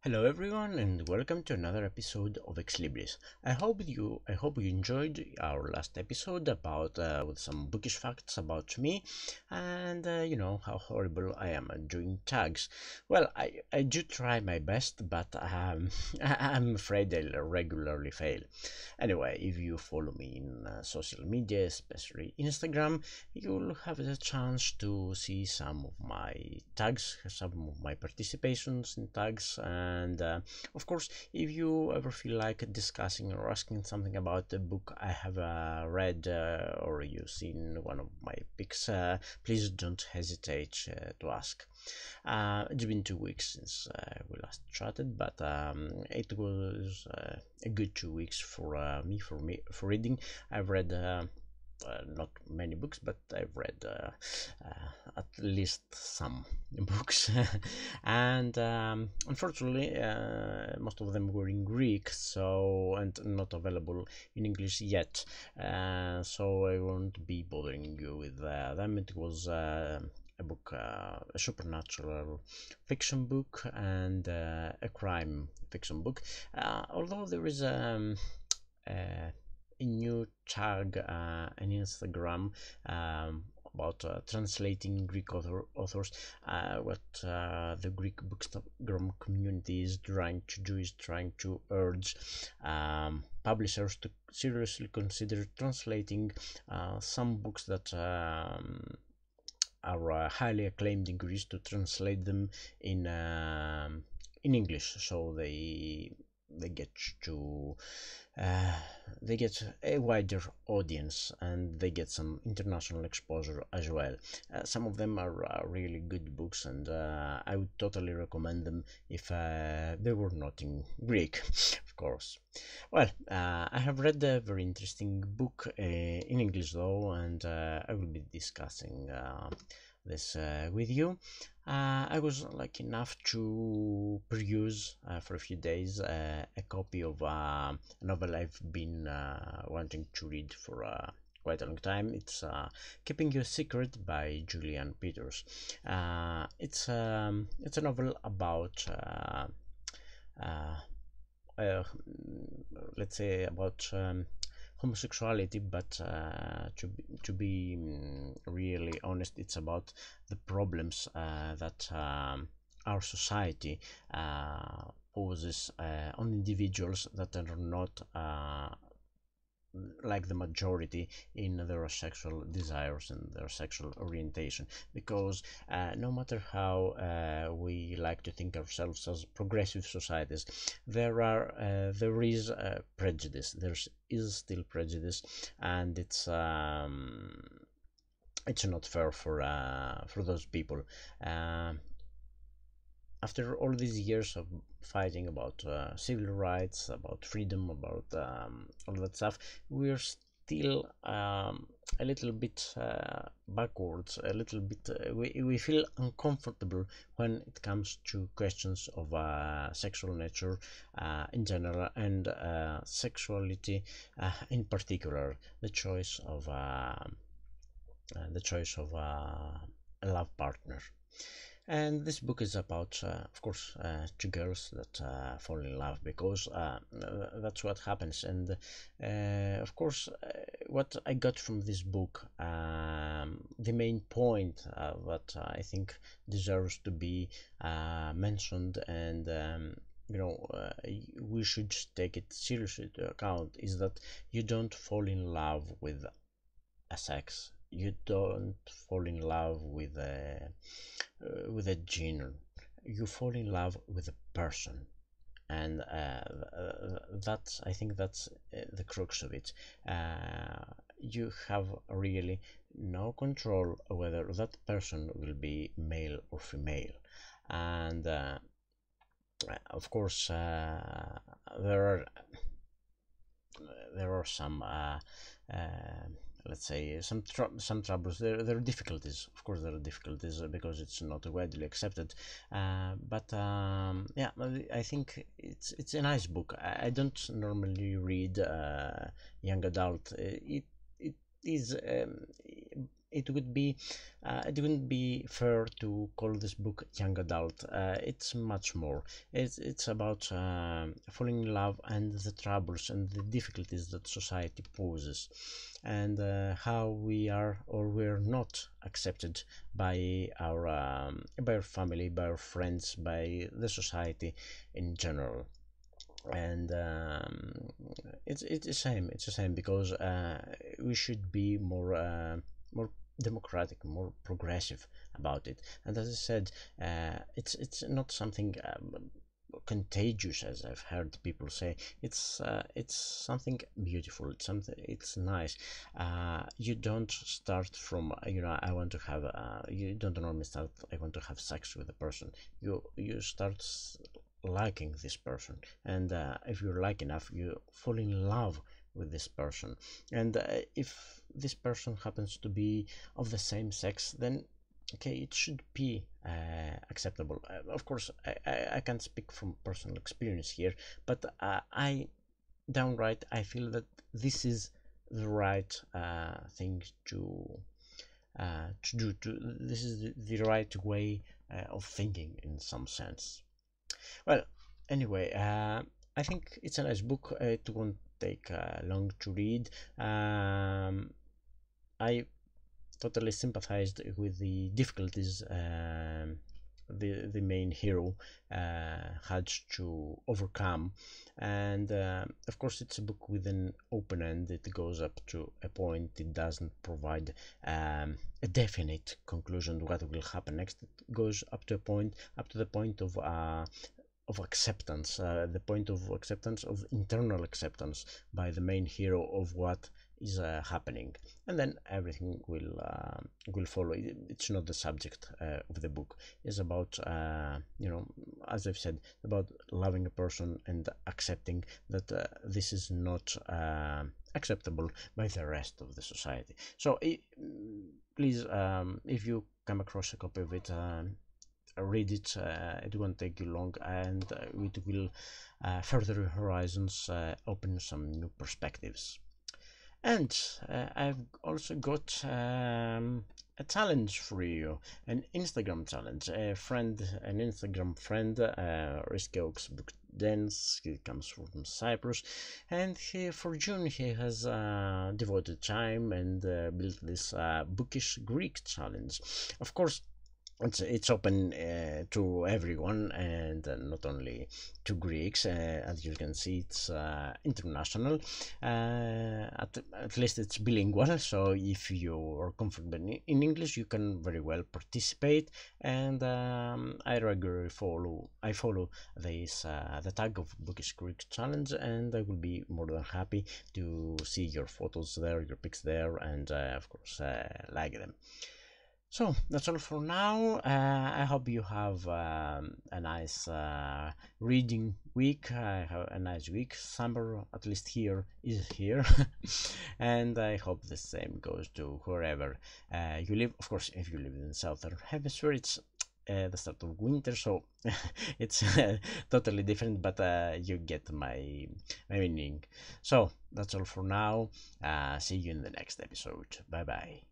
Hello everyone and welcome to another episode of Libris. I hope you enjoyed our last episode about with some bookish facts about me and how horrible I am at doing tags. Well, I do try my best, but I'm afraid I'll regularly fail. Anyway, if you follow me in social media, especially Instagram, you'll have the chance to see some of my tags, some of my participations in tags, and of course, if you ever feel like discussing or asking something about the book I have read or you've seen one of my picks, please don't hesitate to ask. It's been 2 weeks since we last chatted, but it was a good 2 weeks for me for reading. I've read not many books, but I've read at least some books, and unfortunately, most of them were in Greek, so and not available in English yet. So I won't be bothering you with them. It was a book, a supernatural fiction book, and a crime fiction book. Although there is uh, a new tag on Instagram about translating Greek authors. What the Greek bookstagram community is trying to do is trying to urge publishers to seriously consider translating some books that are highly acclaimed in Greece, to translate them in English, so they get to uh, they get a wider audience and they get some international exposure as well. Some of them are really good books, and I would totally recommend them if they were not in Greek, of course. Well, I have read a very interesting book in English though, and I will be discussing this with you. I was lucky enough to peruse for a few days a copy of a novel I've been wanting to read for quite a long time. It's Keeping You a Secret by Julian Peters. It's a novel about uh, uh, let's say about homosexuality, but to be really honest, it's about the problems that our society poses on individuals that are not like the majority in their sexual desires and their sexual orientation, because no matter how we like to think ourselves as progressive societies, there is prejudice. There is still prejudice, and it's not fair for those people. um, After all these years of fighting about civil rights, about freedom, about all that stuff, we're still a little bit backwards, a little bit. We feel uncomfortable when it comes to questions of sexual nature in general, and sexuality in particular, the choice of a love partner. And this book is about, of course, two girls that fall in love, because that's what happens. And of course, what I got from this book, the main point that I think deserves to be mentioned, and we should take it seriously to account, is that you don't fall in love with a sex. You don't fall in love with a genre. You fall in love with a person, and that's, I think that's the crux of it. You have really no control whether that person will be male or female, and of course there are some let's say some troubles. There are difficulties, of course. There are difficulties because it's not widely accepted, but yeah, I think it's a nice book. I don't normally read young adult. It is it wouldn't be fair to call this book young adult. It's much more. It's about falling in love and the troubles and the difficulties that society poses, and how we are or we're not accepted by our family, by our friends, by the society in general. And it's a shame. It's a shame because we should be more democratic, more progressive about it. And as I said, it's not something contagious, as I've heard people say. It's something beautiful. It's something. It's nice. You don't start from I want to have. You don't normally start. I want to have sex with a person. You start liking this person, and if you're like enough, you fall in love with this person. And if this person happens to be of the same sex, then okay, it should be acceptable. Of course, I can't speak from personal experience here, but I feel that this is the right thing to do. This is the right way of thinking in some sense. Well, anyway, I think it's a nice book. It won't take long to read. I totally sympathized with the difficulties the main hero had to overcome, and of course it's a book with an open end. It goes up to a point. It doesn't provide a definite conclusion to what will happen next. It goes up to the point of acceptance, the point of acceptance, of internal acceptance by the main hero of what is happening, and then everything will follow. It's not the subject of the book. It's about as I've said, about loving a person and accepting that this is not acceptable by the rest of the society. So please, if you come across a copy of it, read it. It won't take you long, and it will further your horizons, open some new perspectives. And I've also got a challenge for you, an Instagram challenge. An Instagram friend, Risky Oaks Book Dance. He comes from Cyprus, and for June he has devoted time and built this bookish Greek challenge. Of course, it's open to everyone, and not only to Greeks. As you can see, it's international. At least it's bilingual, so if you are comfortable in English, you can very well participate. And I regularly follow this the tag of Bookish Greek Challenge, and I will be more than happy to see your photos there, your pics there, and of course like them. So that's all for now. I hope you have a nice reading week. Have a nice week. Summer, at least here, is here, and I hope the same goes to wherever you live. Of course, if you live in the southern hemisphere, it's the start of winter, so it's totally different. But you get my meaning. So that's all for now. See you in the next episode. Bye bye.